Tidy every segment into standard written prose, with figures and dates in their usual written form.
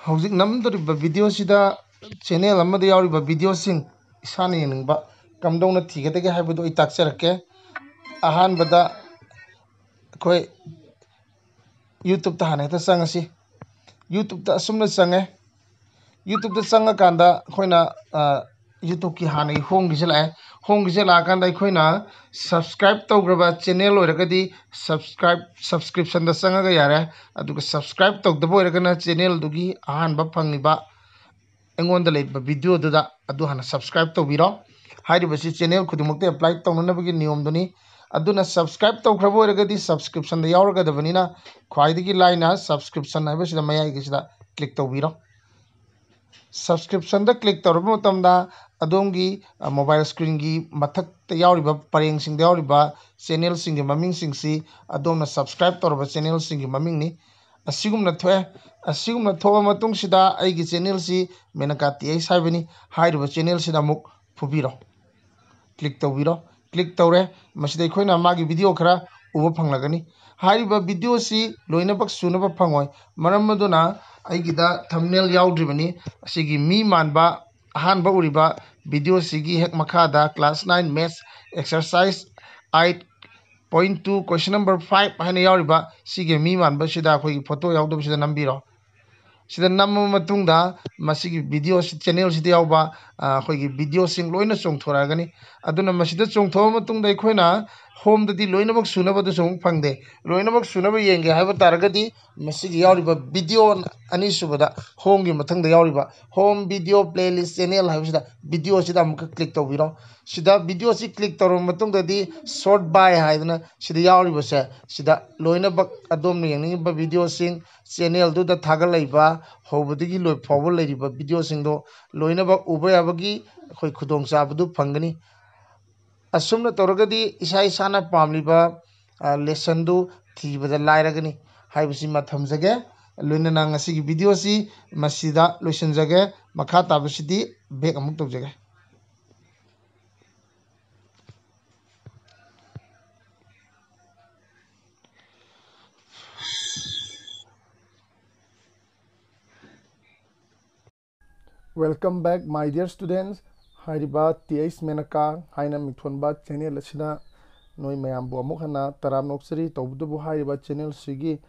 ꯍꯧꯖꯤꯛ ꯅꯝꯗꯧꯔꯤꯕ ꯚꯤꯗꯤꯑꯣꯁꯤꯗ ꯆꯦꯅꯦꯜ ꯑꯃꯗ ꯌꯥꯎꯔꯤꯕ ꯚꯤꯗꯤꯑꯣꯁꯤꯡ ꯏꯁꯥꯅ ꯌꯦꯡꯅꯤꯡꯕ ꯀꯝꯗꯧꯅ ꯊꯤꯒꯗꯒꯦ ꯍꯥꯏꯕꯗꯨ ꯑꯩ ꯇꯥꯛꯆꯔꯛꯀꯦ ꯑꯍꯥꯟꯕꯗ ꯑꯩꯈꯣꯏ ꯌꯨꯇ꯭ꯌꯨꯕꯇ ꯍꯥꯟꯅ ꯍꯦꯛꯇ ꯆꯪꯉꯁꯤ ꯌꯨꯇ꯭ꯌꯨꯕꯇ ꯑꯁꯨꯝꯅ ꯆꯪꯉꯦ ꯌꯨꯇ꯭ꯌꯨꯕꯇ ꯆꯪꯉꯀꯥꯟꯗ ꯑꯩꯈꯣꯏꯅ ꯌꯨꯇ꯭ꯌꯨꯕꯀꯤ ꯍꯥꯟꯅꯒꯤ ꯍꯣꯝꯒꯤꯁꯦ ꯂꯥꯛꯑꯦ ꯍꯣꯝꯒꯤꯁꯦ ꯂꯥꯛꯑꯀꯥꯟꯗ ꯑꯩꯈꯣꯏꯅ ꯁꯕꯁꯀ꯭ꯔꯥꯏꯕ ꯇꯧꯈ꯭ꯔꯕ ꯆꯦꯅꯦꯜ ꯑꯣꯏꯔꯒꯗꯤ ꯁꯕꯁꯀ꯭ꯔꯤꯞꯁꯟꯗ ꯆꯪꯉꯒ ꯌꯥꯔꯦ ꯑꯗꯨꯒ ꯁꯕꯁꯀ꯭ꯔꯥꯏꯕ ꯇꯧꯗꯕ ꯑꯣꯏꯔꯒꯅ ꯆꯦꯅꯦꯜꯗꯨꯒꯤ ꯑꯍꯥꯟꯕ ꯐꯪꯉꯤꯕ ꯑꯩꯉꯣꯟꯗ ꯂꯩꯕ ꯚꯤꯗꯤꯑꯣꯗꯨꯗ ꯑꯗꯨ ꯍꯥꯟꯅ ꯁꯕꯁꯀ꯭ꯔꯥꯏꯕ ꯇꯧꯕꯤꯔꯣ ꯍꯥꯏꯔꯤꯕꯁꯤ ꯆꯦꯅꯦꯜ ꯈꯨꯗꯤꯡꯃꯛꯇ ꯑꯦꯄ꯭ꯂꯥꯏ ꯇꯧꯅꯅꯕꯒꯤ ꯅꯤꯌꯣꯝꯗꯨꯅꯤ ꯑꯗꯨꯅ ꯁꯕꯁꯀ꯭ꯔꯥꯏꯕ ꯇꯧꯈ꯭ꯔꯕ ꯑꯣꯏꯔꯒꯗꯤ ꯁꯕꯁꯀ꯭ꯔꯤꯞꯁꯟꯗ ꯌꯥꯎꯔꯒꯗꯕꯅꯤꯅ ꯈ꯭ꯋꯥꯏꯗꯒꯤ ꯂꯥꯏꯅ ꯁꯕꯁꯀ꯭ꯔꯤꯞꯁꯟ ꯍꯥꯏꯕꯁꯤꯗ ꯃꯌꯥꯏꯒꯤꯁꯤꯗ ꯀ꯭ꯂꯤꯛ ꯇꯧꯕꯤꯔꯣ ꯁꯕꯁꯀ꯭ꯔꯤꯞꯁꯟꯗ ꯀ꯭ꯂꯤꯛ ꯇꯧꯔꯕ ꯃꯇꯝꯗ ꯑꯗꯣꯝꯒꯤ ꯃꯣꯕꯥꯏꯜ ꯁ꯭ꯀ꯭ꯔꯤꯟꯒꯤ ꯃꯊꯛꯇ ꯌꯥꯎꯔꯤꯕ ꯄꯔꯦꯡꯁꯤꯡꯗ ꯌꯥꯎꯔꯤꯕ ꯆꯦꯅꯦꯜꯁꯤꯡꯒꯤ ꯃꯃꯤꯡꯁꯤꯡꯁꯤ ꯑꯗꯣꯝꯅ ꯁꯕꯁꯀ꯭ꯔꯥꯏꯕ ꯇꯧꯔꯕ ꯆꯦꯅꯦꯜꯁꯤꯡꯒꯤ ꯃꯃꯤꯡꯅꯤ ꯑꯁꯤꯒꯨꯝꯅ ꯊꯣꯛꯑꯦ ꯑꯁꯤꯒꯨꯝꯅ ꯊꯣꯛꯑ ꯃꯇꯨꯡꯁꯤꯗ ꯑꯩꯒꯤ ꯆꯦꯅꯦꯜꯁꯤ ꯃꯦꯅꯀꯥ TH ꯍꯥꯏꯕꯅꯤ ꯍꯥꯏꯔꯤꯕ ꯆꯦꯅꯦꯜꯁꯤꯗ ꯑꯃꯨꯛ ꯐꯨꯕꯤꯔꯣ ꯀ꯭ꯂꯤꯛ ꯇꯧꯕꯤꯔꯣ ꯀ꯭ꯂꯤꯛ ꯇꯧꯔꯦ ꯃꯁꯤꯗ ꯑꯩꯈꯣꯏꯅ ꯃꯥꯒꯤ ꯚꯤꯗꯤꯑꯣ ꯈꯔ ꯎꯕ ꯐꯪꯂꯒꯅꯤ ꯍꯥꯏꯔꯤꯕ ꯚꯤꯗꯤꯑꯣꯁꯤ ꯂꯣꯏꯅꯃꯛ ꯁꯨꯅꯕ ꯐꯪꯉꯣꯏ ꯃꯔꯝ ꯑꯗꯨꯅ ꯑꯩꯒꯤꯗ ꯊꯝꯕꯅꯦꯜ ꯌꯥꯎꯗ꯭ꯔꯤꯕꯅꯤ ꯑꯁꯤꯒꯤ ꯃꯤ ꯃꯥꯟꯕ ꯑꯍꯥꯟꯕ ꯎꯔꯤꯕ ꯚꯤꯗꯤꯑꯣꯁꯤꯒꯤ ꯍꯦꯛ ꯃꯈꯥꯗ class 9 maths exercise 8.2 question number 5 ꯍꯥꯏꯅ ꯌꯥꯎꯔꯤꯕ ꯁꯤꯒꯤ ꯃꯤ ꯃꯥꯟꯕꯁꯤꯗ ꯑꯩꯈꯣꯏꯒꯤ ꯐꯣꯇꯣ ꯌꯥꯎꯗꯕꯁꯤꯗ ꯅꯝꯕꯤꯔꯣ ꯁꯤꯗ ꯅꯝꯃꯕ ꯃꯇꯨꯡꯗ ꯃꯁꯤꯒꯤ ꯚꯤꯗꯤꯑꯣ ꯆꯦꯅꯦꯜꯁꯤꯗ ꯌꯥꯎꯕ ꯑꯩꯈꯣꯏꯒꯤ ꯚꯤꯗꯤꯑꯣꯁꯤꯡ ꯂꯣꯏꯅ ꯆꯣꯡꯊꯣꯔꯛꯑꯒꯅꯤ ꯑꯗꯨꯅ ꯃꯁꯤꯗ ꯆꯣꯡꯊꯣꯛꯑ ꯃꯇꯨꯡꯗ ꯑꯩꯈꯣꯏꯅ ꯍꯣꯝꯗꯗꯤ ꯂꯣꯏꯅꯃꯛ ꯁꯨꯅꯕꯗꯨꯁꯨ ꯑꯃꯨꯛ ꯐꯪꯗꯦ ꯂꯣꯏꯅꯃꯛ ꯁꯨꯅꯕ ꯌꯦꯡꯒꯦ ꯍꯥꯏꯕ ꯇꯥꯔꯒꯗꯤ ꯃꯁꯤꯒꯤ ꯌꯥꯎꯔꯤꯕ ꯚꯤꯗꯤꯑꯣ ꯑꯅꯤꯁꯨꯕꯗ ꯍꯣꯝꯒꯤ ꯃꯊꯪꯗ ꯌꯥꯎꯔꯤꯕ ꯍꯣꯝ ꯚꯤꯗꯤꯑꯣ ꯄ꯭ꯂꯦꯂꯤꯁ ꯆꯦꯅꯦꯜ ꯍꯥꯏꯕꯁꯤꯗ ꯚꯤꯗꯤꯑꯣꯁꯤꯗ ꯑꯃꯨꯛꯀ ꯀ꯭ꯂꯤꯛ ꯇꯧꯕꯤꯔꯣ ꯁꯤꯗ ꯚꯤꯗꯤꯑꯣꯁꯤ ꯀ꯭ꯂꯤꯛ ꯇꯧꯔꯕ ꯃꯇꯨꯡꯗꯗꯤ ꯁꯣꯔꯠ ꯕꯥꯏ ꯍꯥꯏꯗꯅ ꯁꯤꯗ ꯌꯥꯎꯔꯤꯕꯁꯦ ꯁꯤꯗ ꯂꯣꯏꯅꯃꯛ ꯑꯗꯣꯝꯅ ꯌꯦꯡꯅꯤꯡꯉꯤꯕ ꯚꯤꯗꯤꯑꯣꯁꯤꯡ ꯆꯦꯅꯦꯜꯗꯨꯗ ꯊꯥꯒꯠꯂꯛꯏꯕ ꯍꯧꯕꯗꯒꯤ ꯂꯣꯏ ꯐꯥꯎꯕ ꯂꯩꯔꯤꯕ ꯚꯤꯗꯤꯑꯣꯁꯤꯡꯗꯣ ꯂꯣꯏꯅꯃꯛ ꯎꯕ ꯌꯥꯕꯒꯤ ꯑꯩꯈꯣই ꯈꯨꯗꯣꯡꯆꯥꯕꯗꯨ ꯐꯪꯒꯅꯤ ꯑꯁꯨꯝꯅ ꯇꯧꯔꯒꯗꯤ ꯏꯁꯥꯅ ꯄꯥꯝꯂꯤꯕ ꯂꯦꯁꯟꯗꯨ ꯊꯤꯕꯗ ꯂꯥꯏꯔꯒꯅꯤ ꯍꯥꯏꯕꯁꯤꯃ ꯊꯝꯖꯒꯦ ꯂꯣꯏꯅꯅ ꯉꯁꯤꯒꯤ ꯚꯤꯗꯤꯑꯣꯁꯤ ꯃꯁꯤꯗ ꯂꯣꯏꯁꯤꯟꯖꯒꯦ ꯃꯈꯥ ꯇꯥꯕꯁꯤꯗꯤ ꯕꯦꯛ ꯑꯃꯨꯛ ꯇꯧꯖꯒꯦ Welcome back my dear students hariba TH Menaka haina mithonba channel asina noi mayam bu amuk hana taram noksari tawbudu hariba channel sigi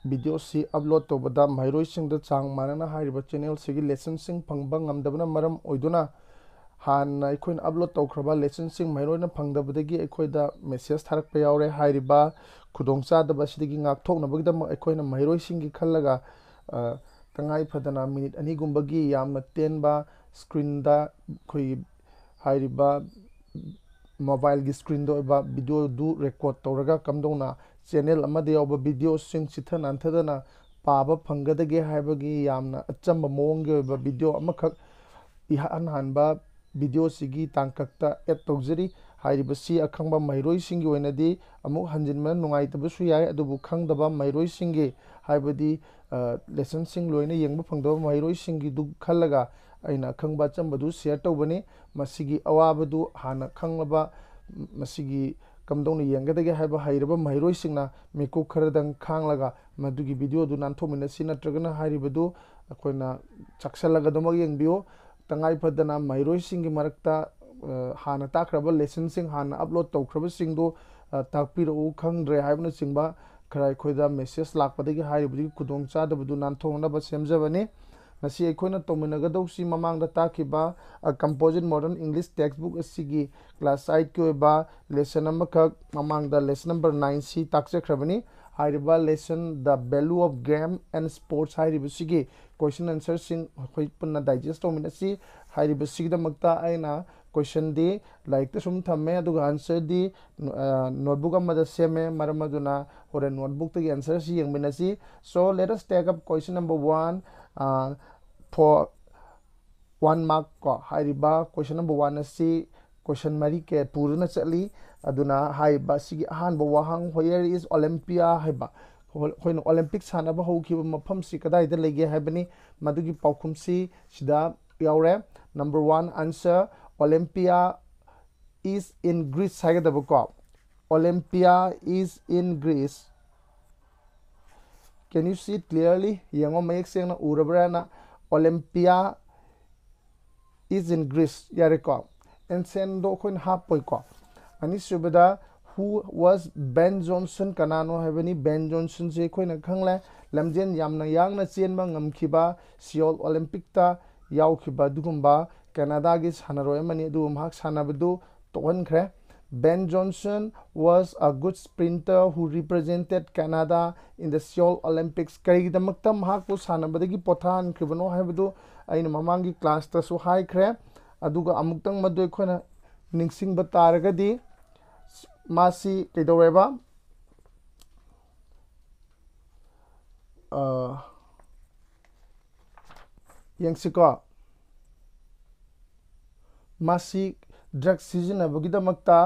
video si upload tawbada mairoi sing da chang manana hariba channel sigi lesson sing phangba ngamdabna maram oiduna han aikoin upload tawkhraba lesson sing mairoi na phangdabadagi aikoida message tharak pa yaure hariba khudongcha da basidagi ngak thoknabagida aikoina mairoi singi khallaga तंगाई फदना minute अनी गुंबगी यामना तेनबा screen दा कोई हाइरिबा mobile की screen दो बा video दु रिकॉर्ड तौरगा कमदोना चैनल अमदे योबा वीडियो सिंग सिथन अंथदना पाबा फंगदगे हाइबगी यामना अचंबा मोंगे बा वीडियो अमखक इहान हानबा वीडियो सिगी तांकक्ता एड तौजरी हाइरिबसी अखंबा मैरोई सिंगी ओइनदी अमुक हंजिनमन नुंगाइतबसु याय अदुबु खंगदबा मैरोई सिंगी हाइबदी लेसन सिंग लोइना येंगबा फंगदबा मैरोई सिंगी दु खल्लगा अइना खंगबा चंबदु शेयर तौबनी मसिगी अवाबदु हाना खंगबा मसिगी कमदौना येंगदगे हाइबा हाइरबा मैरोई सिंगना मेको खरदंग खांगलगा मदुगी वीडियो दु नानथोमिना सिनत्रगना हाइरिबदु अखोइना चक्सलगा दमग येंगबियो तंगाई फदना मैरोई सिंगी मरक्ता हाना ताख्रबा लेसन सिंग हाना अपलोड तौख्रबा सिंगदो ताकपिरउ खंगद्रे हाइबना सिंगबा खरा अखोइदा मेसेज लाकपदगी हाइरिबदगी खुदोंग चादबदु नानथोंगनबा सेमजबनी नसी अखोइना तौमिनगदौसी ममांगदा ताखिबा composite modern English text book असिगी क्लास 8 की ओइबा लेसन अमखक ममांगदा लेसन नंबर 9 सी ताकचख्रबनी हाइरिबा lesson the value of game and sports हाइरिबसिगी क्वेश्चन आंसर सिंग अखोइ पुन्ना डाइजेस्ट तौमिनसी हाइरिबसिगदमक्ता आइना क्वेश्चन दी लाइक तो सुम थम्मे अदुगा आंसर दी नोटबुक अमदा सेमे मरमदुना होरे नोटबुक तगी आंसर सी यंगमिनसी so let us take up question number 1 for 1 mark को हाइरिबा क्वेश्चन नंबर 1 असी क्वेश्चन मरी के पुरना चली अदुना हाइबा सिगी अहानबा वाहंग वेयर इज ओलंपिया हाइबा होइन ओलंपिक सानबा होखिबा मफम सि कदाइदा लेगे हाइबनी मदुगी पाउखुम सी सिदा यावरे number 1 answer Olympia is in Greece हाइगदबको Olympia is in Greece Can you see it clearly? Yango mayek sengna urabrana. Olympia is in Greece. Yareko. And sendo koin hapoiko. Ani subada who was Ben Johnson kanano haveni Ben Johnson je koin khangla lamjen yamna yangna chenba ngamkhiba Seoul Olympic ta yaukhiba dugumba Canada gi sanaroi mani du mahak sanabadu tohan khre. Ben Johnson was a good sprinter who represented Canada in the Seoul Olympics. Karigidamakta mahakpu sanabadagi pothan khibano haibadu aina mamangi class ta su hai khre aduga amuktang madoi khona ningsingba taragadi masi kedoreba yengsiko masi drug sizinabagidamakta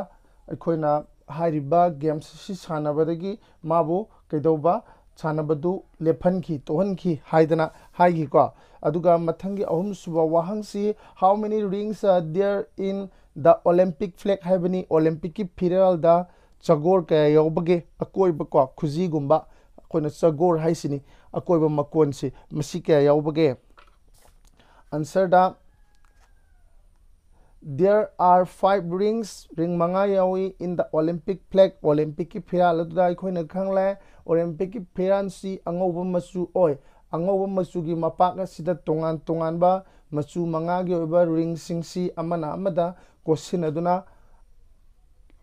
अखोना हारिबा games सि सानबदगी माबो कैदौबा सानबदु लेफनखी तोहनखी हाइदना हाइगीको अदुगा मथंगी अहुम सुबा वाहंगसी how many rings are there in the Olympic flag हाइबनी ओलंपिक की फिरल दा चगोर के यौबगे अकोइबको खुजीगुंबा अखोना चगोर हाइसिनी अकोइबा मकोनसी मसी के यौबगे आंसर दा There are 5 rings, ring manga yawi in the Olympic flag. Olympic ki phiral da khoi na khangle Olympic ki phiran si angoba masu oi angoba masu gi mapak sida tongan tongan ba masu manga gi oba ring sing si amana amada question aduna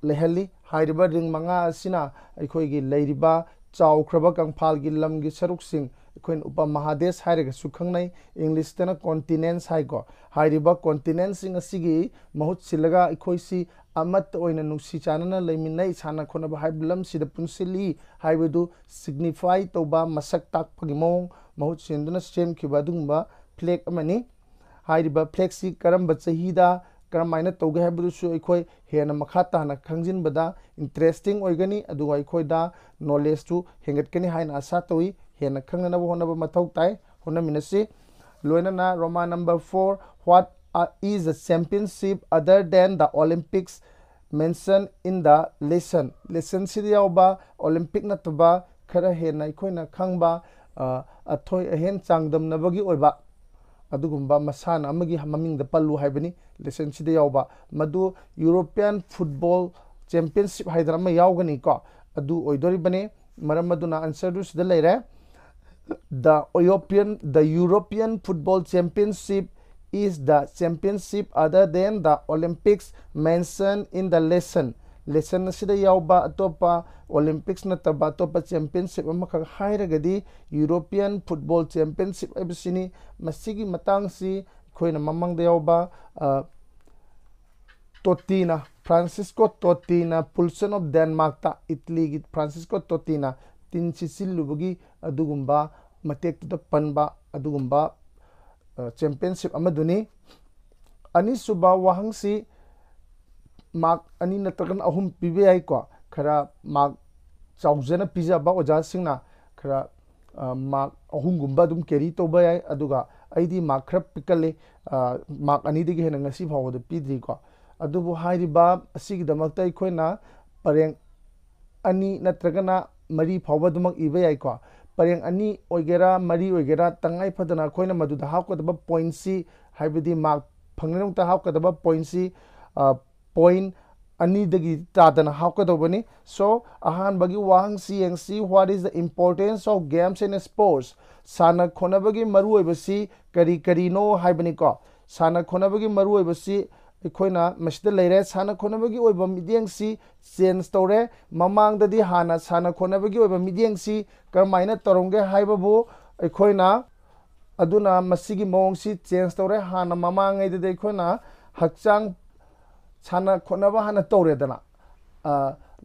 lehali hairiba ring manga asina khoi gi leiriba chawkhraba kangphal gi lam gi saruk sing coin उपा महादेश हाइरग सुखंगनाई English तना continents haiku हाइरिबा continents सिंग असिगी बहुत सिलगा इखोइसी अमत ओइना नुसी चानना लेमिनै साना खोनबा हाइबलम सिदा पुनसिली हाइबदु signify तोबा मसक ताकपगी मोंग बहुत सिंदुना same खिबा दुंबा flag अमनी हाइरिबा flag सि करम चहीदा करमाइना तौगे हाइबदुसु इखोइ हेना मखा ताना खंजिनबदा इंटरेस्टिंग ओइगनी अदुगा इखोइदा नॉलेज टू हेंगटकनी हाइना आशा तोई हेना खंगना होनब मथौ ताई होनमिनसी लोइना Roma number 4 what is a championship other than the Olympics mentioned in the lesson sidi yauba Olympic natba khara hena khoina khangba athoi ahen changdam nabagi oiba adugumba masana amagi maming da pallu haibani lesson sidi yauba madu European football championship haidrama yaugani ko adu oidori bane maram maduna answer du sida leire The European Football Championship is the championship other than the Olympics mentioned in the lesson. Lesson sida yauba atopa Olympics na taba atopa championship amakha hairagadi European Football Championship abisini masigi matangsi khoina mamang da yauba Totina Francisco Totina Poulsen of Denmark ta Italy gi Francisco Totina tin sisilubagi adugumba matek to panba adugumba championship amaduni ani suba wahangsi mark ani natakan ahum pibe ai ko khara mark chaujana pizza ba oja singna khara mark ahum gumba dum carry to ba ai aduga aidi mark khra pikale mark ani digi hena ngasi phawda pidri ko adubu hairiba asigi damakta ikhoina pareng ani natragana मरी फावदमक इबे याइको परंग अनि ओइगेरा मरी ओइगेरा तंगाई Fadna खोइना मदुदा हावकदब point सी हाइबदी mark फंगनम ता हावकदब point C point अनि दगी तादना हावकदबनी सो अहान बगी वाहंग सी एंग सी what is the importance of games in sports साना खोनबगी मरु ओइबसी करी करीनो हाइबनी को साना खोनबगी मरु ओइबसी इखोइना मसिदा लेरे साना खोनबगी ओइबा मिडियंगसी चेंज तौरे ममांगददी हाना साना खोनबगी ओइबा मिडियंगसी करमाइना तरोंगे हाइबबो इखोइना अदुना मसिगी मोंगसी चेंज तौरे हाना ममांगैददे इखोइना हकचांग साना खोनबा हाना तौरेदना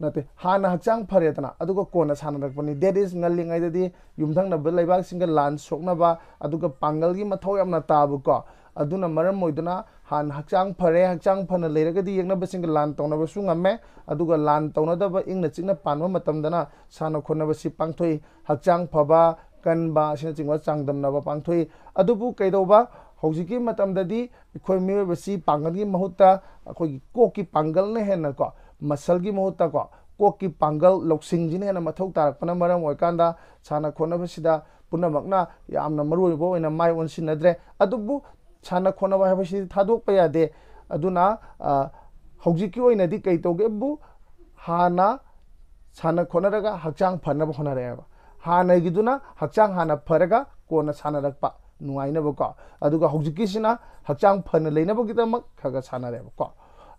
नते हाना हकचांग फरेदना अदुगा कोना साना रखपनी दैट इज ngaliंगैददी युमथंगनब लेबाक सिंग लान सोकनबा अदुगा पांगलगी मथौ यामना ताबुको अदुना मरम मोइदना हान हकचांग फरे हकचांग फन लेरगदी यंगनबसिंग लान तौनबसु ngame अदुगा लान तौनदब इंगना चिंगना पानबा मतमदना साना खोनबसि पांगथोइ हकचांग फबा कनबा सिना चिंगवा चांगदमनबा पांगथोइ अदुबु कैदौबा हौजिकी मतमददी इखोइ मियोबसि पांगलगी महुत्ता अखोइ कोकी पांगलने हेनको मसलगी महुत्ता को कोकी पांगल लौसिंगजिने हेना मथौ तारकपना मरम ओइकांदा साना खोनबसिदा पुनमकना यामना मरुइबो ओइना माइ ओनसिनद्रे अदुबु साना खोनबा हाबसि थादोकपा यादे अदुना हौजिकी ओइनादि कै तौगेबु हाना साना खोनरगा हक्चांग फनब होनरेबा हानागिदुना हक्चांग हाना फरगा कोना सानरकपा नुआइनबको अदुगा हौजिकीसिना हक्चांग फन लेनबगिदमक खगा सानरेबको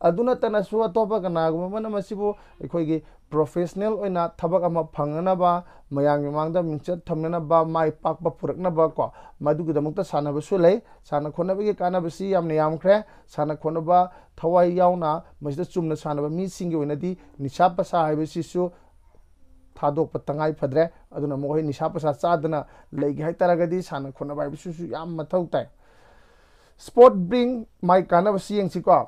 अदुना तनसु अतोपा कनागुम मनमसिबु अखोइगी प्रोफेशनल ओइना थबक अमा फंगनबा मयांग मांगदा मिंचत थमनबा माइ पाकबा पुरकनबा को मदुगिदमक्ता सानबसु लै साना खोनबगी कानबसि यामने यामख्रे साना खोनबा थवाइ यावना मसिदा चुमना सानबा मिसिंगी ओइनादि निसा पसा हाइबसिसु थादोक तंगाई फद्रे अदुना मोहि निसा पसा चादना लेगी हाइतरगदी साना खोनबा हाइबसिसु याम मथौ ताइ स्पोर्ट ब्रिंग माइ कानबसि यंगसिको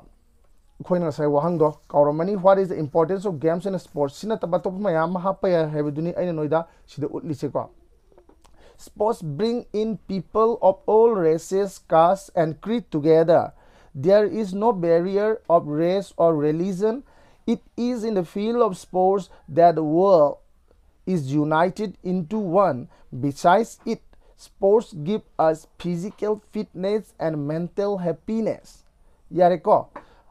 खोइना साइ वहांगदो काउरमनी what is the importance of games in sports सिना तब तो मयाम हापया हेबदुनी आइना नोइदा सिदा उतलिसेको sports bring in people of all races castes and creed together there is no barrier of race or religion it is in the field of sports that the world is united into one besides it sports give us physical fitness and mental happiness yareko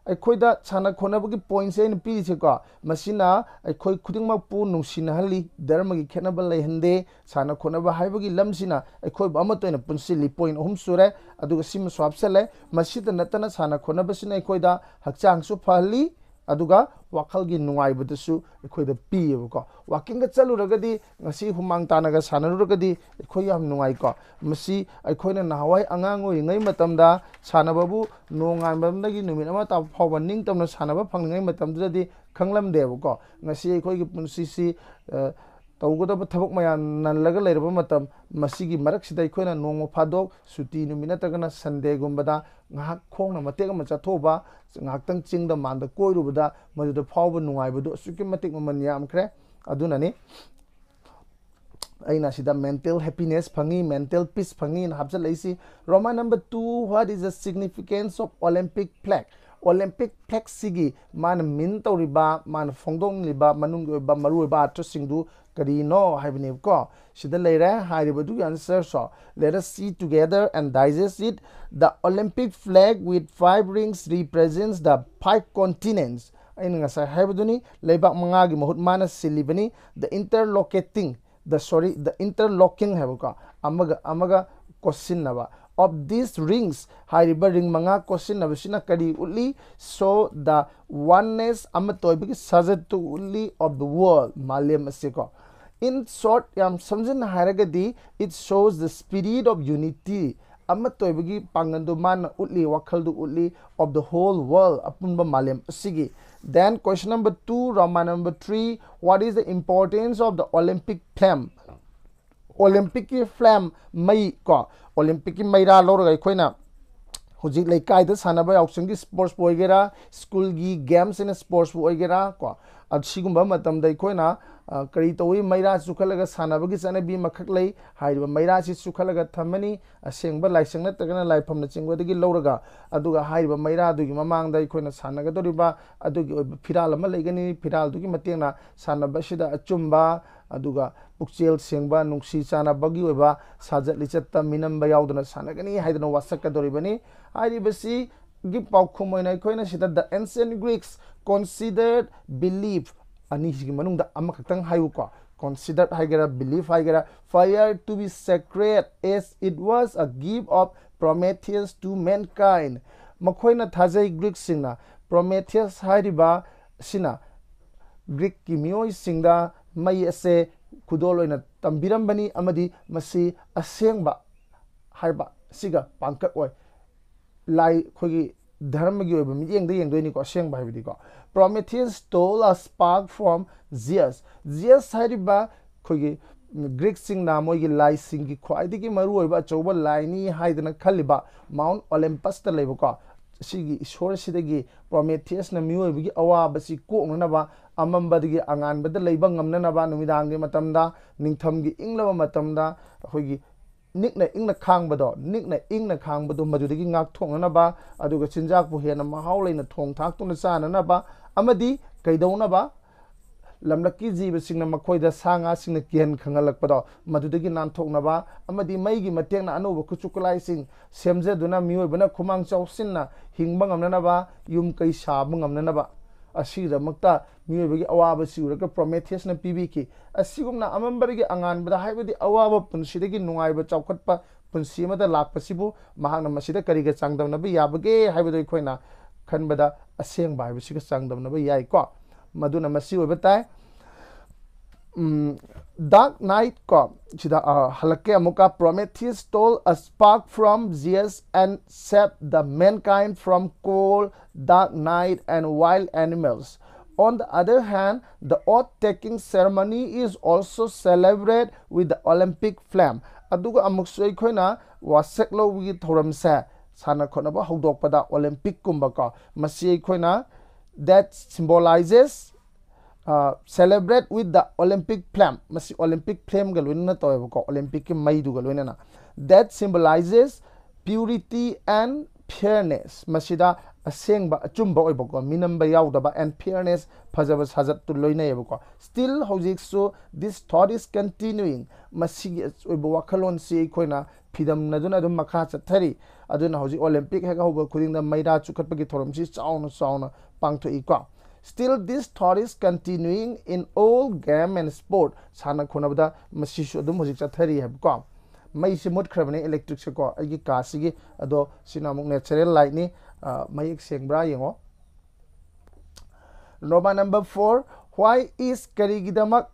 अखोइदा साना खोनबगी point से पीरिसेको मसिना अखोइ खुदिंगमकपु नुसिनहली धर्मगी खेनब लेहंदे साना खोनब हाइबगी लमसिना अखोइ अमतोइना पुनसिली point अहुम सुरे अदुगा सिम स्वापसले मसिदा नतना साना खोनबसिना अखोइदा हक्चांगसु फहली अदुगा वाखलगी नुंगाइबदसु अखोइदा पीयबको वाकिंग चलुरगदी ngasi humang tanaga sanarugadi अखोइ याम नुंगाइको मसि अखोइना नाहवाइ अंगांग ओइङै मतमदा सानबबु नोंगाइबमदगी नुमिन अमा ता फावबा निंगतमना सानबा फंङै मतमददी खंगलमदेबको ngasi अखोइगी पुनसिसि तौगदब थबक मया ननलगा लेरबा मतम मसिगी मरकसिदा अखोइना नोंग फादोक सुटी नुमिना तगना Sunday गुंबदा ngahak khongna matek ama chathoba ngaktang chingda manda koirubada maduda fawba nungaibadu suki matik maman yamkhre adunani aina sida mental happiness phangi mental peace phangi in habsa laisi Roman number 2 what is the significance of Olympic flag Olympic flag sigi man min tawriba man phongdong liba manung ba maru ba to singdu karino haibni ko sida leire hairibadu answer so let us see together and digest it the Olympic flag with 5 rings represents the 5 continents ain ngasa haibaduni leibak manga gi mahut mana silibani the interlocking habuka amaga question naba of these rings hairiba ring manga question nabasina kari uli so the oneness amatoibigi sajatu uli of the world malem asiko in short yam samjin hairagadi it shows the spirit of unity amatoibigi pangandu man utli wakhaldu utli of the whole world apunba malem asigi then question number 2 Roman number 3 what is the importance of the Olympic flame Olympic flame mai ko Olympic maira lorga khoina hujik leikai da sanaba yausinggi sports boigera school gi games in sports boigera ko asigumba matam dai khoina kari towi maira sukhalaga sanabagi sanabi makhak lei haiba maira si sukhalaga thamani asengba laisang na tagana laifam na chingwadagi loraga aduga haiba maira adugi mamang dai khoina sanaga doriba adugi firal ama leigani firal dugi matengna sanaba sida achumba aduga pukchel sengba nungsi chana bagi oba sajat lichatta minamba yaudana sanagani haidana wasaka doribani hairibasi gi paukhumoi nai khoina sida the ancient Greeks considered belief ani higi manungda amakhtang hayuko considered haigera belief haigera fire to be sacred as it was a gift of Prometheus to mankind makhoina thajai Greek singna Prometheus hairiba sina Greek ki mioi singda mai ase kudoloina tambirambani amadi masi asengba haiba siga pangkat oi lai khogi dharma gi oiba miyengda yengdoi ni ko asengba haibidi ko Prometheus stole a spark from Zeus Zeus hariba khogi Greek sing na moi gi lai sing gi khwai digi maru oiba choba lai ni haidana khaliba Mount Olympus ta leiba ko sigi ishor sidagi Prometheus na mioi bigi awa basi ko ngna ba amambadagi angan bada leiba ngamna na ba numidangi matamda ningthamgi inglaba matamda khogi nikna ingna khangbado nikna ingna khangbado madudagi ngak thongna ba aduga chinjak bu hena mahaw leina thong thak tuna sana na ba amadi kaidona ba lamlaki jiba singna makhoi da sanga singna kian khangalakpado madudagi nanthoknaba amadi maigi matengna anuba kuchukulai sing semjeduna miyoibana khumang chawsinna hingba ngamnanaba yum kai saba ngamnanaba asidamakta miyoibagi awaba siuraga Prometheus na pibiki asigumna amambarigi anganbada haibadi awaba punsidagi nungaiba chawkhatpa punsi amada lakpasibu mahangna masida kariga changdamnaba yabage haibado ikhoina khanbada asengba haibasiga changdamnaba yai ko maduna masi oibatai Dark Knight ko chida halake amuka Prometheus stole a spark from Zeus and saved the mankind from cold, dark night and wild animals. On the other hand, the oath-taking ceremony is also celebrated with the Olympic flame. Aduga amuksoi khoina waseklo wi thoramsa sana khonaba hogdokpada Olympic kumbaka masi khoina that symbolizes celebrate with the Olympic flame. Masi Olympic flame galwina to ko Olympic ki mai du galwina na that symbolizes purity and fairness. Masida asengba achumba oibako minamba yaudaba and fairness phajaba sajat tu loina yabako. Still hojik so this thought is continuing. Masi oibo wakhalon si khoina phidam naduna dum makha chathari aduna hoji Olympic hega hoba khuding da maida chukhatpagi thoram si chauna pangtho iko. Still, this thought is continuing in all game and sport. Sana khonabda masishu adum hojik chathari have ko. Mai se mot khrabane electric se ko agi kasigi ado sinamuk natural light ni mai sengbra yengo. Roba number 4. Why is karigidamak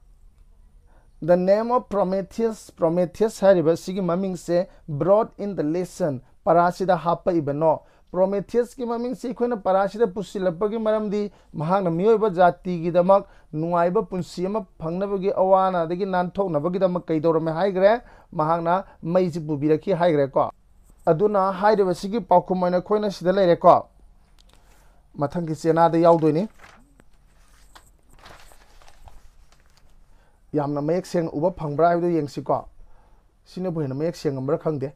the name of Prometheus hariba sigi maming se brought in the lesson parasida hapa ibano. Prometheus ki maming si khoina parasida pusilapagi maramdi mahangna miyoiba jati gi damak nuaiba punsi ama phangnabagi awana dagi nanthoknabagi damak kaidorame haigre mahangna maisi pubiraki haigre ko aduna haideba sigi paukumaina khoina sida leire ko mathangi chena da yaudoi yamna mayek seng uba phangbra haibdo yengsi ko sine bohina mayek seng amra khangde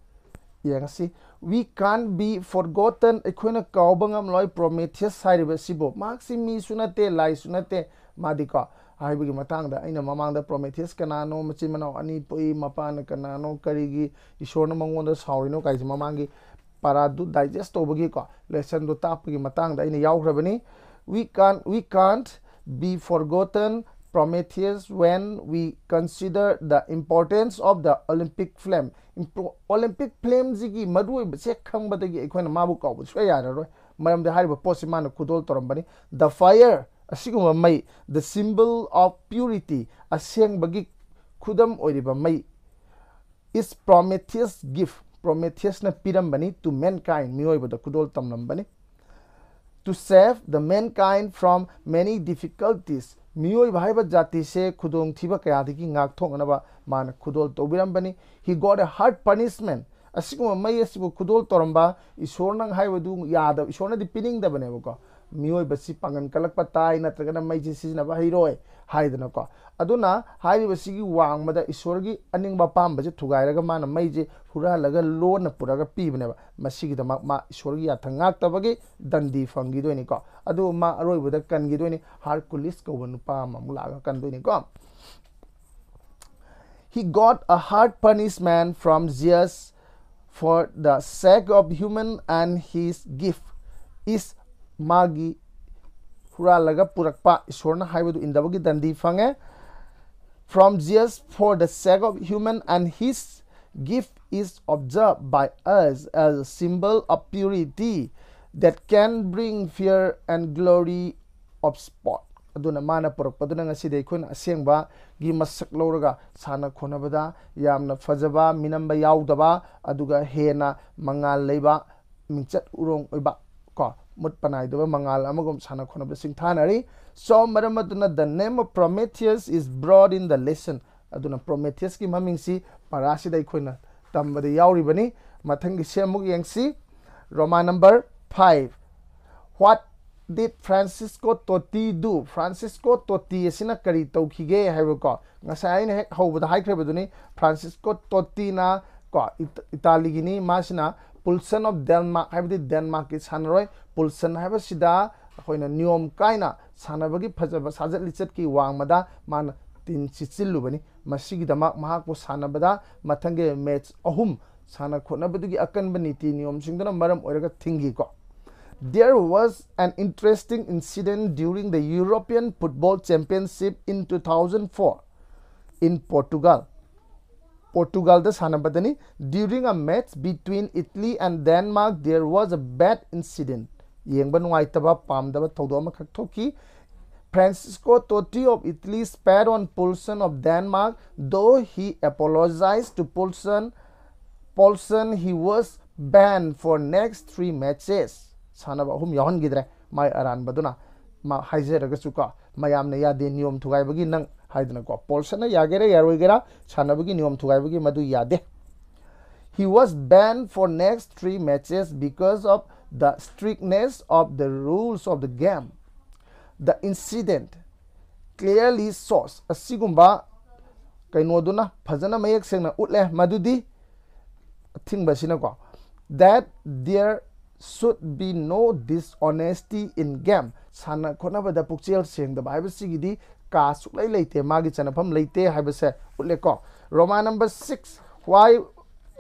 yengsi we can't be forgotten ekhona kaubangam loi Prometheus hariba sibo maxi mi sunate lai sunate madika haibagi matangda aina mamangda Prometheus kanano machimano ani poi mapan kanano karigi ishorna mangonda saurino kaisi mamangi paradu digest obagi ko lesson do tapagi matangda aina yaugrabani we can't be forgotten Prometheus when we consider the importance of the Olympic flame. Olympic flame zigi madui bse khangbadagi ekhona mabu kaw so yararoi maram de hariba posimana kudol torambani the fire asiguma mai the symbol of purity aseng bagi khudam oiriba mai is Prometheus gift. Prometheus na pirambani to mankind miyoiba da kudol tamlambani to save the mankind from many difficulties. Miyoi bhaiba jati se khudong thiba kayadiki ngak thonganaba man khudol tobirambani. He got a hard punishment. Asiguma mai asibu khudol toramba isornang haibadu yada isorna di pining da bane ko miyoi basi pangan kalakpa tai natragana mai ji sijna ba hiroi haidana ko aduna hairi basi gi wangmada isorgi aningba pamba je thugairaga mana mai je huralaga lona puraga pibne ba masigi da ma isorgi athangak tabagi dandi fangi doini ko adu ma aroibuda kangi doini Hercules ko wanu pa mamulaga kan doini ko. He got a hard punishment from Zeus for the sake of human and his gift is magi huralaga purakpa isorna haibadu indabagi dandi fange from Zeus for the sake of human and his gift is observed by us as a symbol of purity that can bring fear and glory of sport. Aduna mana purakpaduna ngasi de khun asengba gi masak loraga sana khonabada yamna fajaba minamba yaudaba aduga hena mangal leiba mingchat urong oiba ko mut panai doba mangal amagom sana khonabada singthanari so maramaduna the name of Prometheus is brought in the lesson aduna Prometheus ki maming si parasida ikhona tambada yauribani mathangi semuk yengsi Roman number 5. What did Francisco Totti do? Francisco Totti asina kari taukhige haibako ngasai ne hek hobada haikrebaduni Francisco Totti na ko Italy gini masina Pulsen of Denmark haibadi Denmark is hanroi Pulsen haibasida ꯑꯩꯈꯣꯏꯅ ꯅꯤꯌꯣꯝ ꯀꯥꯏꯅ ꯁꯥꯟꯅꯕꯒꯤ ꯐꯖꯕ ꯁꯥꯖꯠ ꯂꯤꯆꯠꯀꯤ ꯋꯥꯡꯃꯗ ꯃꯥꯅ ꯇꯤꯟ ꯁꯤꯠꯆꯤꯜꯂꯨꯕꯅꯤ ꯃꯁꯤꯒꯤꯗꯃꯛ ꯃꯍꯥꯛꯄꯨ ꯁꯥꯟꯅꯕꯗ ꯃꯊꯪꯒꯤ ꯃꯦꯠꯆ ꯑꯍꯨꯝ ꯁꯥꯟꯅ ꯈꯣꯠꯅꯕꯗꯨꯒꯤ ꯑꯀꯟꯕ ꯅꯤꯇꯤ ꯅꯤꯌꯣꯝꯁꯤꯡꯗꯨꯅ ꯃꯔꯝ ꯑꯣꯏꯔꯒ ꯊꯤꯡꯈꯤꯀꯣ. There was an interesting incident during the European Football Championship in 2004 in Portugal. Portugal da sanabadani. During a match between Italy and Denmark, there was a bad incident. Yengba nuaitaba pamdaba thodoma khaktoki. Francisco Totti of Italy spat on Poulsen of Denmark. Though he apologized to Poulsen, he was banned for next 3 matches. Sanaba hum yahan gidre mai aran baduna ma haizeraga suka mayamna yade niyom thugaibagi nang haidana ko Poulsen yagera yaroigera sanabagi niyom thugaibagi madu yade. He was banned for next 3 matches because of the strictness of the rules of the game. The incident clearly shows asigumba kainoduna phajana mayek sengna utle madudi thingbasina ko that there should be no dishonesty in game. Sana khonabada pukchel sengda haibsigidi ka suklai leite magi chanafam leite haibase utle ko. Roman number 6 why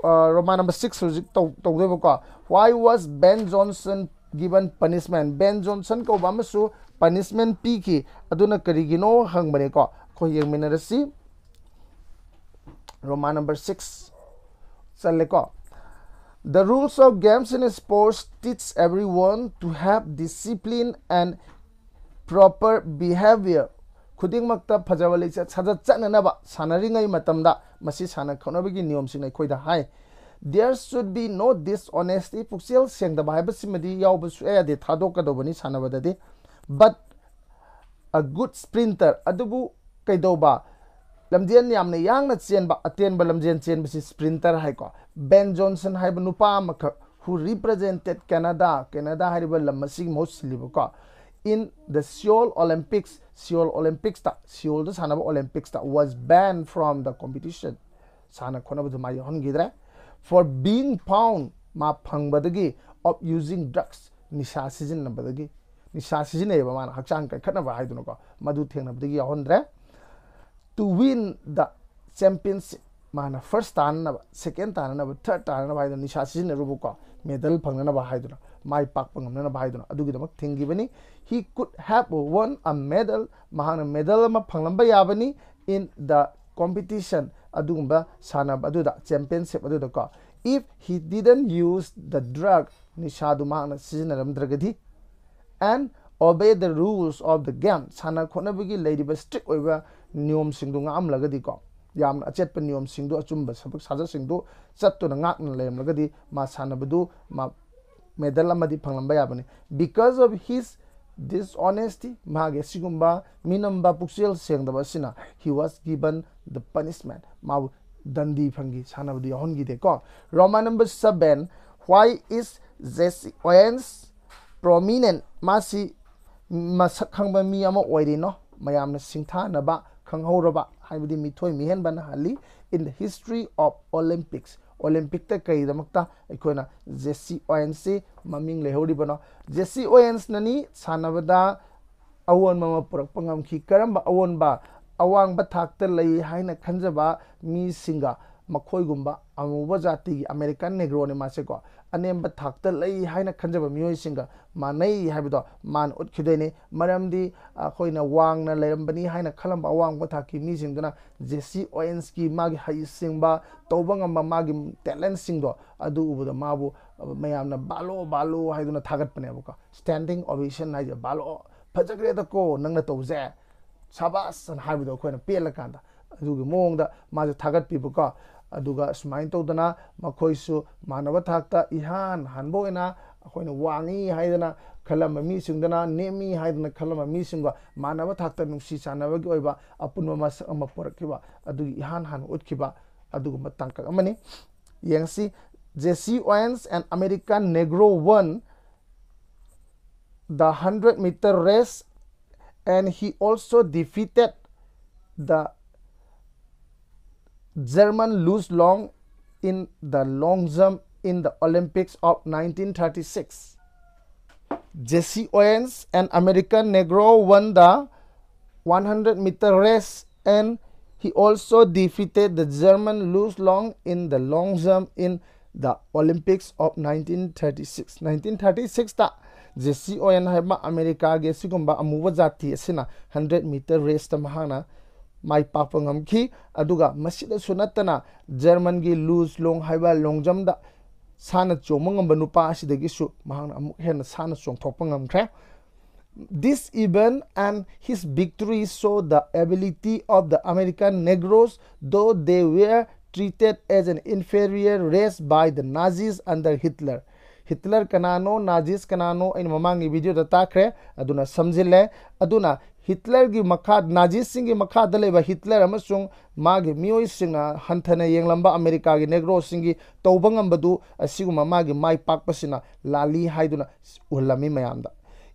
Roman number 6 ko why was Ben Johnson given punishment? Ben Johnson ko bamasu punishment piki aduna karigino hangbane ko ko yengminarasi Roman number 6 challe ko. The rules of games in sports teach everyone to have discipline and proper behavior. Khuding makta phajawali chaja chananaba sanaringai matamda masi sana khonabagi niyom sing khoida hai. There should be no dishonesty. Puksel sengda baibasimadi yawbasu ade thadokadobani sanabadadi. But a good sprinter adubu kaidoba lamjen yamna yangna chenba atenba lamjen chenbasi sprinter haiko. Ben Johnson haiba nupa amakha who represented Canada haiba lamasi most libuka in the Seoul Olympics ta Seoul da sanaba Olympics ta was banned from the competition. Sana khonabadu mai hongidre for being found ma phangbadagi of using drugs nisha season nabadagi nisha season eba mana hakchang kai khatnaba haiduna ko madu thengnabadagi yahondre. To win the championship mana first tanaba second tanaba third tanaba haiduna nisha season rubu ko medal phangnaba haiduna mai pak pangamna haiduna adugi damak thingibani. He could have won a medal mahana medal ma phanglamba yabani in the competition adugumba sanab aduda championship aduda ko if he didn't use the drug nishadu mahana sijinaramdragadi and obey the rules of the game. Sana khonabagi ladiba strict oiba niyom singdu ngam lagadi ko yamna achetpa niyom singdu achumba sabak saja singdu chattuna ngakna lemlagadi ma sanabadu ma medal amadi phanglamba yabani. Because of his dishonesty mage sigumba minamba puksel sengdaba sina he was given the punishment ma dandi phangi sanabadu yahongi de ko. Roman number 7 why is Jesse Owens prominent? Masi masak khangba mi ama oire no mayamna singtha naba khanghoraba haibadi mithoi mihen ban hali in the history of Olympics. Olympic ta kai damakta ekhoina Jesse Owens se maming lehori bano. Jesse Owens nani sanabada awon mama purak pangam khi karamba awon ba awang ba thakta lei haina khanjaba mi singa makhoi gumba amuba jati American negro ne mase ko anemba thakta lei haina khanjaba mioi singa manai haibido man utkhidaini maramdi khoina wangna lerambani haina khalamba awang ba thaki mi singdana Jesse Owens ki magi hai singba tobangamba magi talent singdo adu ubuda mabu mayamna balo haiduna thagat pane abuka standing ovation haija balo phajagre da ko nangna tawje sabas an haibido khoina pelakanda adugi mongda maje thagat pibuka aduga smain tawdana makhoisu manaba thakta ihan hanboina akoina wangi haidana khalama mi singdana nemi haidana khalama mi singwa manaba thakta nungsi chanabagi oiba apunwa masak ama porakiba adugi ihan han utkiba adugu matangka amani yengsi. Jesse Owens, an American Negro, won the 100-meter race and he also defeated the German Louis Long in the long jump in the Olympics of 1936. Jesse Owens, an American Negro, won the 100-meter race, and he also defeated the German Louis Long in the long jump in the Olympics of 1936. 1936 ta Jesse Owens haiba America ge sigumba amuba jati asina 100-meter race ta mahana mai pakpa ngamki aduga masida sunatana German gi Louis Long haiba long jump da sana chomangamba nupa asidagi su mahana amuk hena sana chongthokpa ngamkhre. This event and his victory show the ability of the American Negroes, though they were treated as an inferior race by the Nazis under Hitler. Hitler kanano, Nazis kanano in mamangi video da takre aduna samjile aduna Hitler gi makhad Nazis singi makhad leba Hitler amasung magi mioi singa hanthana yenglamba America gi Negro singi tawbangambadu asiguma magi mai pakpasina lali haiduna ulami mayamda.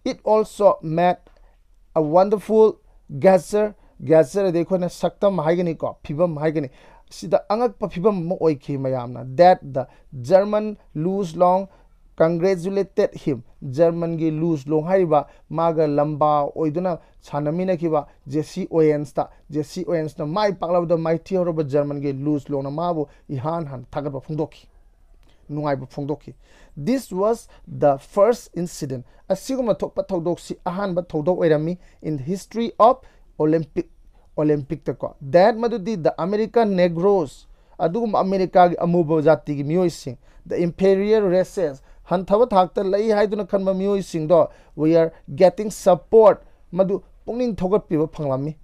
It also met a wonderful gasser dekho na saktam haigani ko phibam haigani sida angak pa phibam mo oiki mayamna that the German Louis Long congratulated him. German gi Louis Long haiba maga lamba oiduna chanamina kiba Jesse Owens na mai paklab da mai theoroba German gi Louis Long na mabu ihan han thagat ba phungdoki nungai ba phungdoki. This was the first incident asiguma thokpa thodok si ahan ba thodok oirami in the history of Olympic tako that madudi the American Negroes adugum America gi amuba jati gi mioi sing the imperial races hanthaba thakta lai haiduna khanba mioi sing do we are getting support madu pungning thogat piba phanglami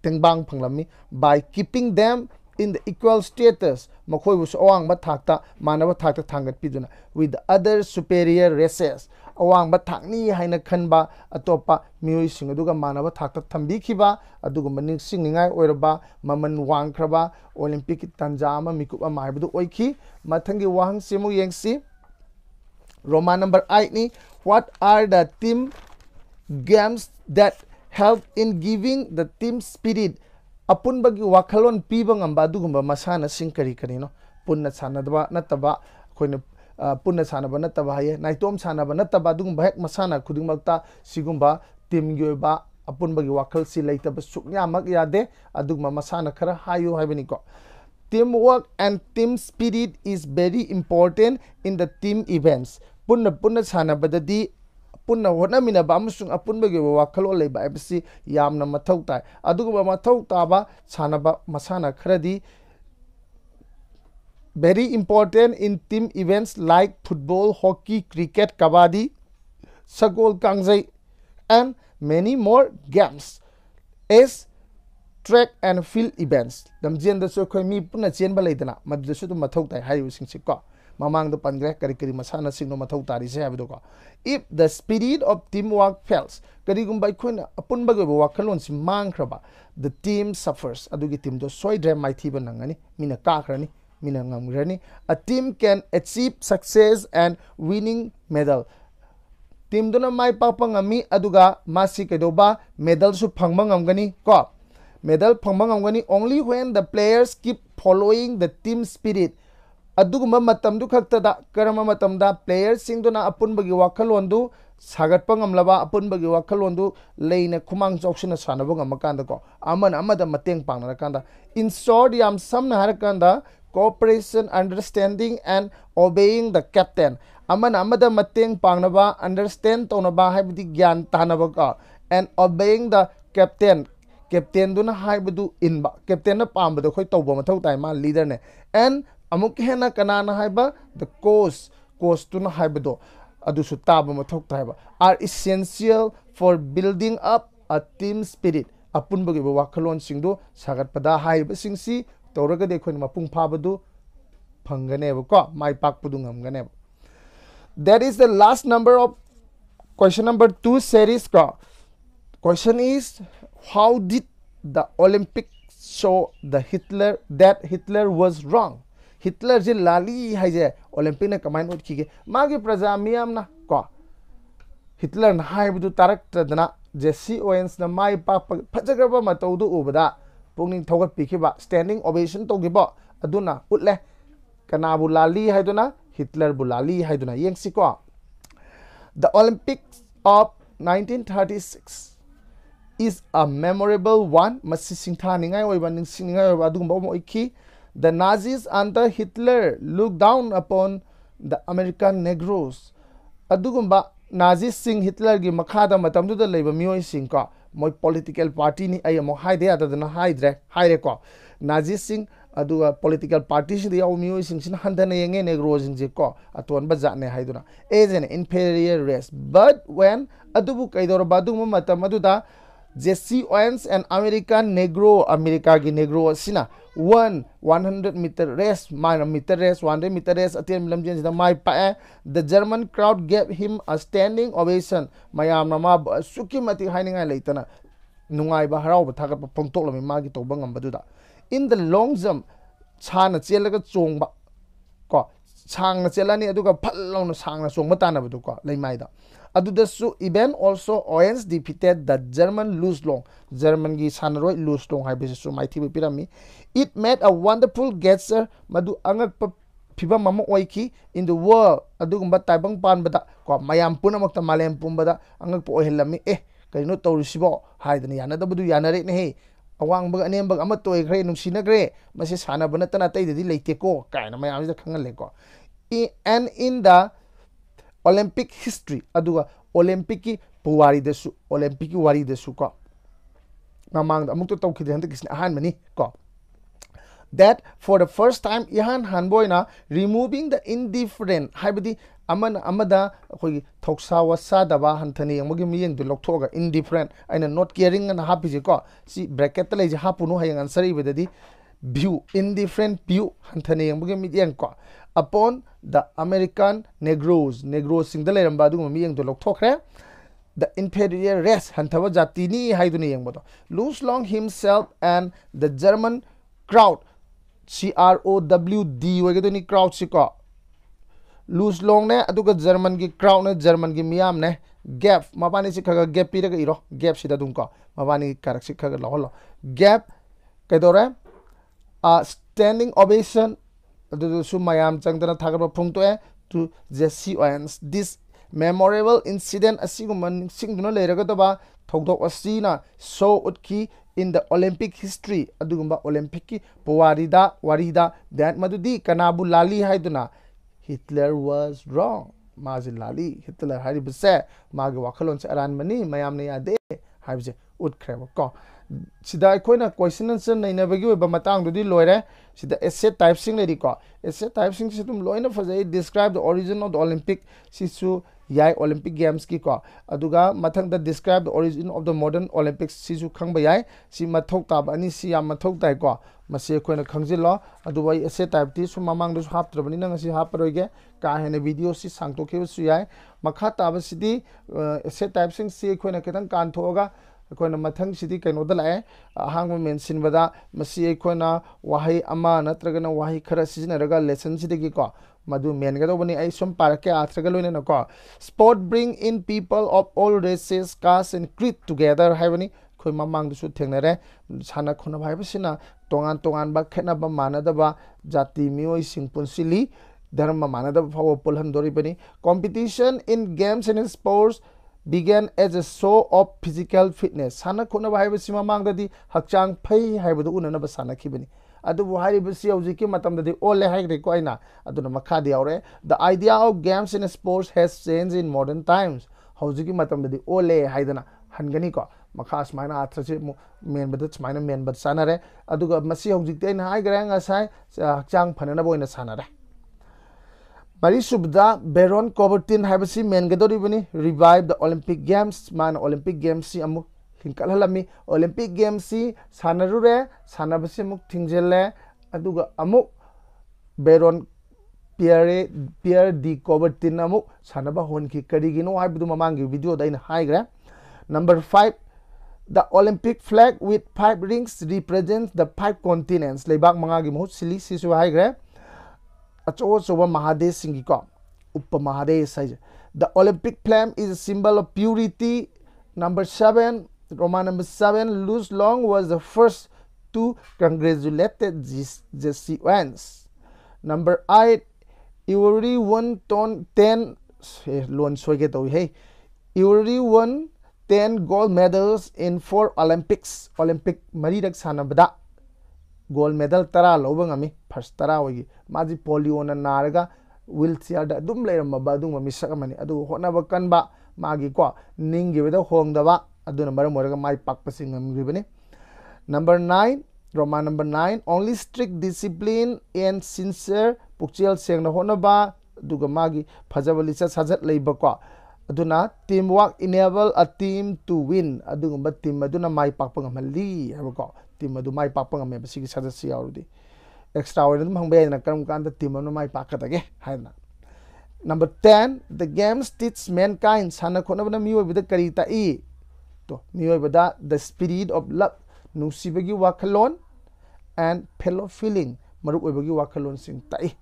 tengbang phanglami by keeping them in the equal status makhoi bus awang ba thakta manaba thakta thangat piduna with the other superior races awang ba thakni haina khanba atopa mioi sing aduga manaba thakta thambi khiba aduga maning singningai oiraba maman wangkraba Olympic tanjama mikup ama haibdu oikhi mathangi wahang semu yengsi Roman number 8 ni what are the team games that help in giving the team spirit apun bagi wakhalon piba ngamba dugumba masana singkari kanino punna sanadaba nataba khoina punna sanaba nataba haye naitom sanaba nataba dugumba hek masana khudingmakta sigumba team gyoba apun bagi wakhal si leitaba suknya mak yade adugma masana khara hayu haibani ko. Teamwork and team spirit is very important in the team events. Punna sanabadadi punna honamina ba amasung apun bagi wakhalo leiba absi yamna mathau tai aduga mathau taba sanaba masana kharadi very important in team events like football, hockey, cricket, kabaddi, sagol kangjai and many more games as track and field events. Damjian da so khoi mi punna chen ba leidana madda su mathau tai hayu sing sikko mamang do pangre kari kari masana sing no mathau tari se habido ko. If the spirit of teamwork fails kari gumbai khoina apun ba go wakhalon si mangkraba the team suffers adugi team do soidre mai thiba nangani mina ka khrani mina ngamgrani. A team can achieve success and winning medal. Team do na mai papa ngami aduga masi kedoba medal su phangma ngamgani ko medal phangma ngamgani only when the players keep following the team spirit. Aduguma matam du khakta da karama matam da players sing do na apun bagi wakhalon du sagat pangamlaba apun bagi wakhalon du leina khumang choksina sanabo ngamakanda ko aman amada mateng pangna kanda. In short yam samna harakanda cooperation, understanding and obeying the captain. Aman amada mateng pangnaba understand tonaba haibdi gyan tanaba ka and obeying the captain. Captain do na haibdu inba captain na pamba do khoi tawba mathau tai ma leader ne and amuk hena kanana haiba the coach to na haibdo adu su taba mathok taiba are essential for building up a team spirit. Apun bagi wakhalon singdo sagat pada haiba singsi tawraga de khoi mapung phabadu phangane ko mai pak pudu ngamgane. That is the last number of question number 2 series ko. Question is, how did the Olympics show that Hitler was wrong? Hitler ji lali haije Olympic na kamain utkige magi praja miyam na ko Hitler na haibudu tarak tadna Jesse Owens na mai pa phajagraba mataudu ubada pungning thogat pikhiba standing ovation togiba aduna utle kanabu lali haiduna Hitler bu lali haiduna yengsi ko. The Olympics of 1936 is a memorable one. Masi singtha ningai oiba ningsingai oiba adugumba mo iki. The Nazis under Hitler looked down upon the American Negroes. Adugumba Nazis sing Hitler gi makhada matamdu da leiba mioi sing ko moi political party ni ay mo haide adadana haire ko Nazis sing aduga political party si yaw mioi sing sin handana yenge Negroes sing je ko aton ba jane haiduna as an inferior race. But when adubu kaidor badum matamaduda Jesse Owens and American Negro America gi Negro sina won 100-meter race, 100-meter race atin milamjen sida mai pa. The German crowd gave him a standing ovation. Mayam nama suki mati hainingai leitana nungai ba harau ba thagat pa pongtok lami magi to bangam baduda. In the long jump chana chelaga chongba ko chang na chelani aduga phallong na sang na chongba tana badu ko leimai da. Adudasu event also Owens defeated the German Louis Long. German gi sanaroi Louis Long hai bisu maithi pirami. It made a wonderful gesture madu angak piba mama oiki in the world. Adugumba taibang pan bada ko mayam puna makta malem pumbada angak po ohilami kaino tawrisibo haidani yana da budu yana re ne awang bag anem bag amat toy gre nungsina gre masi sana bana tana tai dedi leite ko kaina mayam da khangal le ko. And in the Olympic history aduga Olympic ki puwari desu Olympic ki wari desu ko mamang da amuk to tawkhide handa kisna ahan mani ko that for the first time ihan hanboina removing the indifferent haibadi amada khoi thoksa wasa daba hanthani yangmogi miyeng du lokthoga indifferent aina not caring and happy je ko si bracket ta leje hapunu hayang answer ibedadi view indifferent view hanthani yangmogi miyeng ko upon the American Negroes sing the leramba du miyeng du lokthokre the inferior race hanthaba jati ni haiduni yangbodo. Louis Long himself and the German crowd CROWD wagedoni crowd siko Louis Long ne aduga German gi crowd ne German gi miyam ne gap mabani si khaga gap piraga iro gap sida dum ko mabani karak si khaga loholo gap kedore a standing ovation adu su mayam changdana thagaba phungto to Jesse Owens. This memorable incident asiguman singduno leiraga doba thogdok asina so utki in the Olympic history adugumba Olympic ki warida that madudi kanabu lali haiduna Hitler was wrong. Mazi lali Hitler haribse magi wakhalon se aran mani mayam ne yade haibse utkreba ko sida aikoina question answer naina bagi ba matang dudi loire sida essay type sing ledi ko essay type sing situm loina fazai describe the origin of the Olympic sisu yai Olympic games ki ko aduga mathang da describe the origin of the modern Olympics sisu khangba yai si mathok tab ani si yam mathok dai ko mase koina khangjilo adubai essay type ti su mamang du hap trabani nang si hap roige ka hene video si sangto ke su yai makha tab sidi essay type sing si koina ketang kan thoga koina mathang sidi kaino dala hang mention bada masi koina wahi ama natragana wahi khara sijinaraga lesson sidigi ko madu men ga dobani ai som parake atraga loina na ko sport bring in people of all races castes and creed together haibani khoi mamang du su thengnare sana khona bhaibasina tongan ba khena ba manada ba jati mioi singpun sili dharma manada ba pulhan dori bani. Competition in games and in sports began as a show of physical fitness. Sana khona bhaibasi mamang da di hakchang phai haibadu unana ba sana khibani adu haribasi hojiki matam da di ole haigre ko aina aduna makha di aure. The idea of games and sports has changed in modern times. Hojiki matam da di ole haidana hangani ko makha smaina athrachi men bad smaina men bad sanare aduga masi hojikte na haigre nga sai hakchang phanana boina sanare. Mari subda Baron Coubertin habasi men gadori bani revive the Olympic Games man Olympic Games si amu hinkal halami Olympic Games si sanarure sanabasi muk thingjelle aduga amu Baron Pierre de Coubertin amu sanaba honki karigino haibdu mamangi video da in haigre. Number 5 the Olympic flag with 5 rings represents the 5 continents lebak mangagi mohut sili sisu haigre. Mahadesh Singiko Uppa Mahadesh size. The Olympic flame is a symbol of purity. Number 7, Roman number 7, Louis Long was the first to congratulate Jesse Owens. Number 8, Ivory won 10 loan soige to hey Yuri won 10 gold medals in 4 Olympics mari dak sanabada gold medal tara loba ngami first tara wagi maji polio na naraga wheelchair da dum leramaba dum mi sakamani adu honaba kanba magi ko ningi weda hongdaba aduna maram moraga mai pakpasi ngamribani. Number 9 Roman number 9 only strict discipline and sincere pukchel sengna honaba duga magi phajabali sajat leiba ko aduna teamwork enable a team to win adugumba team aduna mai pakpa ngamali habako team adu mai pakpa ngame basi sajat si yaudi extraordinary hangbe na karam kanda team anu mai pakadage haina. Number 10 the games teach mankind sana khona bana miyo bida karita I to miyo bida the spirit of love nusibagi wakalon and fellow feeling maruk obagi wakalon sing tai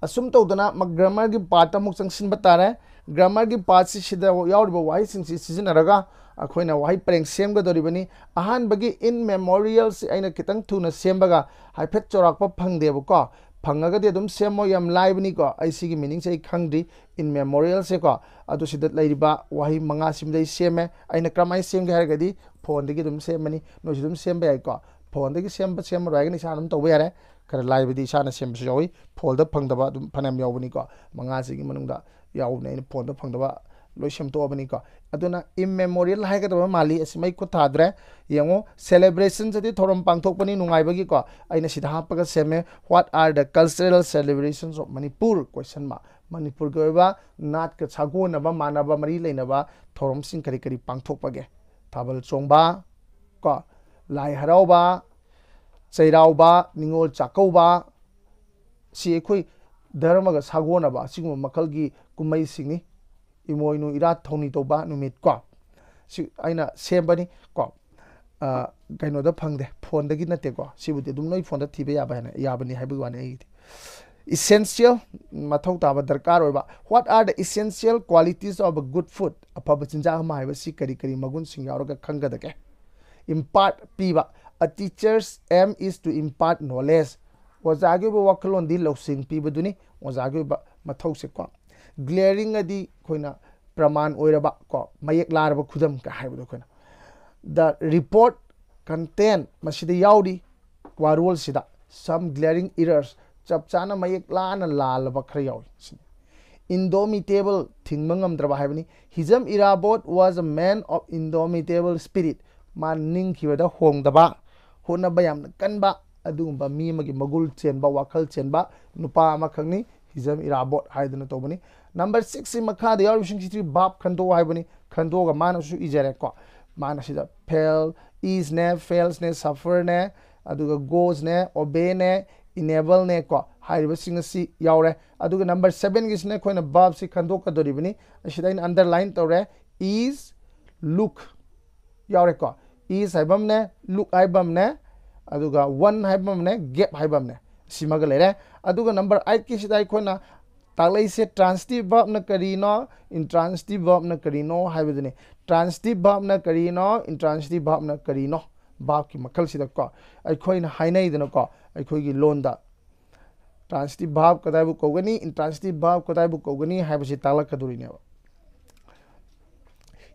asum to dana mag grammar gi part amuk changsin batare grammar gi part si sida yauriba wai sing si sizinaraga akoina wai preng semga doribani ahan bagi in memorial si aina kitang thuna sembaga haiphet chorakpa phangdeba ko phangaga de dum semo yam live ko ai sigi meaning sei khangdi in memorial se ko adu sidat lairiba wahi manga simdai seme aina kramai semge hargadi phone degi dum semani no dum sembe ai ko phone degi semba sem raiga ni sanam to yare kar live di sana sem soi phone da phangdaba dum phanam yawbani ko manga sigi manungda yawna in phone da phangdaba loi sem to abani ko aduna immemorial haiga da mali asimai ko thadre yango celebration jati thorom pangthok pani nungai bagi ko aina sida hapaga seme what are the cultural celebrations of Manipur question ma Manipur ko ba nat ka chago na ba mana ba mari leina ba thorom sing kari kari pangthok page thabal chongba ko lai harau ba chairau ba ningol chakau ba si khoi dharma ga sago na ba singum makal gi kumai singni imoinu irat thoni to ba numit ko si aina sembani ko kaino da phangde phone dagi nate ko sibudi dum noi phone da thibe yabani haibu wani ai essential mathau ta ba darkar oiba what are the essential qualities of a good food apaba chinja ma haiba si kari kari magun sing yaroga khanga da ke impart piba a teacher's aim is to impart knowledge wazage ba wakalon di losing piba duni wazage ba mathau se ko glaring adi koina praman oiraba ko mayek laraba khudam ka haibu koina the report content masida yaudi warol sida some glaring errors chapchana mayek lana lalaba khra yawi indomitable thingmangam draba haibani hizam irabot was a man of indomitable spirit man ning khiwada hongdaba hona bayam kanba adumba mi magi magul chenba wakal chenba nupa ama khangni hizam irabot haidana tobani. Number 6 in makha the origin three bab khando haibani khando ga mana su ijare ko mana sida fail is ne fails ne suffer ne aduga goes ne obey ne enable ne ko haiba sing si yaure aduga number 7 gis ne koina bab si khando ka doribani asida in underline tore is look yaure ko is haibam ne look haibam ne aduga one haibam ne gap haibam ne simaga lere aduga number 8 ki sida koina taglai se transitive verb na karino intransitive verb na karino haibadune transitive verb na karino intransitive verb na karino verb ki makal sida ko aikoi na hainai dana ko aikoi gi loan da transitive verb kadai bu kogani intransitive verb kadai bu kogani haibasi tagla kaduri ne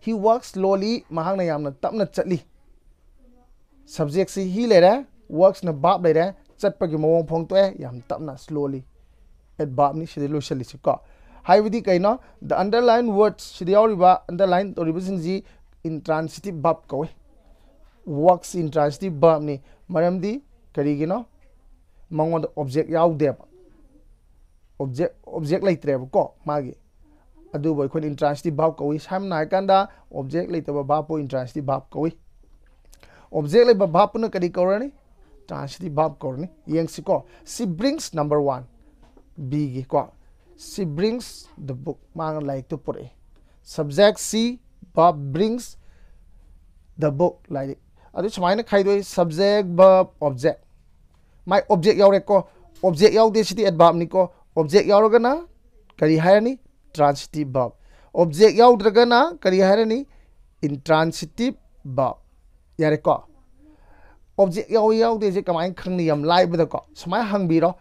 he works slowly mahang na yamna tapna chatli subject si he lere works na verb lere chatpa gi mawong phong to yam tapna slowly adverb ni shide lo shali sikka haibidi kaino the underline words shide yauriba underline to ribusingji intransitive verb ko works intransitive verb ni maramdi karigino mangon object yaude object laitre ko magi adu boy khon intransitive verb ko sam na kanda object laitaba verb po intransitive verb ko object laiba verb na kari korani transitive verb korani yengsiko she brings number 1 B ko she brings the book mang like to put it subject C Bob brings the book like adu smaina khaidoi subject verb object my object yaure ko object yaude siti adverb ni ko object yauragana kari hayani transitive verb object yaudragana kari hayani intransitive verb yare ko object yaude je kamai khangni yam live da ko smai hangbiro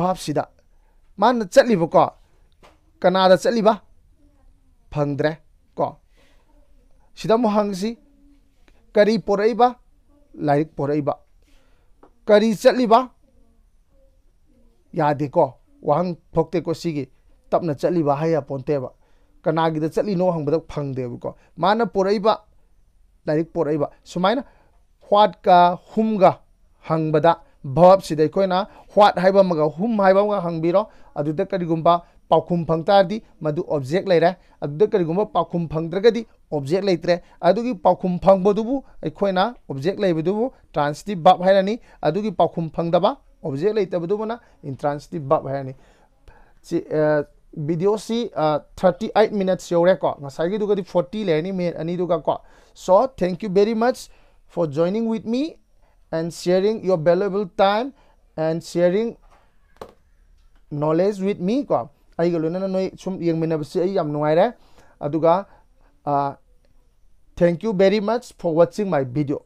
verb sida मान चलीब को कनादा चलीब फंगद्रे को सिदा मुहंगसी करी पोरइबा like पोरइबा करी चलीबा यादे को वहां थोकते को सिगी तपना चलीबा हाया पोंतेबा कनागिदा चलीनो हंगबदा फंगदेब को माना पोरइबा लाइक पोरइबा सुमाइना व्हाट का हुमगा हंगबदा verb सिदा कोइना व्हाट हाइबा मगा हुम हाइबा मगा हंगबिरो अदुदा करिगुम्बा पाखुम फंगतारदी मदु ऑब्जेक्ट लेरे अदुदा करिगुम्बा पाखुम फंगद्रगदी ऑब्जेक्ट लेत्रे अदुगी पाखुम फंगबदुबु अखोइना ऑब्जेक्ट लेबदुबु ट्रांसिटिव verb हाइरानी अदुगी पाखुम फंगदबा ऑब्जेक्ट लेतबदुबुना इंट्रांसिटिव verb हाइरानी वीडियो सी 38 minutes योरे को ngसागी दुगदी 40 लेनी मिनट अनि दुगा को so thank you very much for joining with me and sharing your valuable time and sharing knowledge with me ko ai galona noi sum yeng minabsi ai yam nuaire aduga thank you very much for watching my video.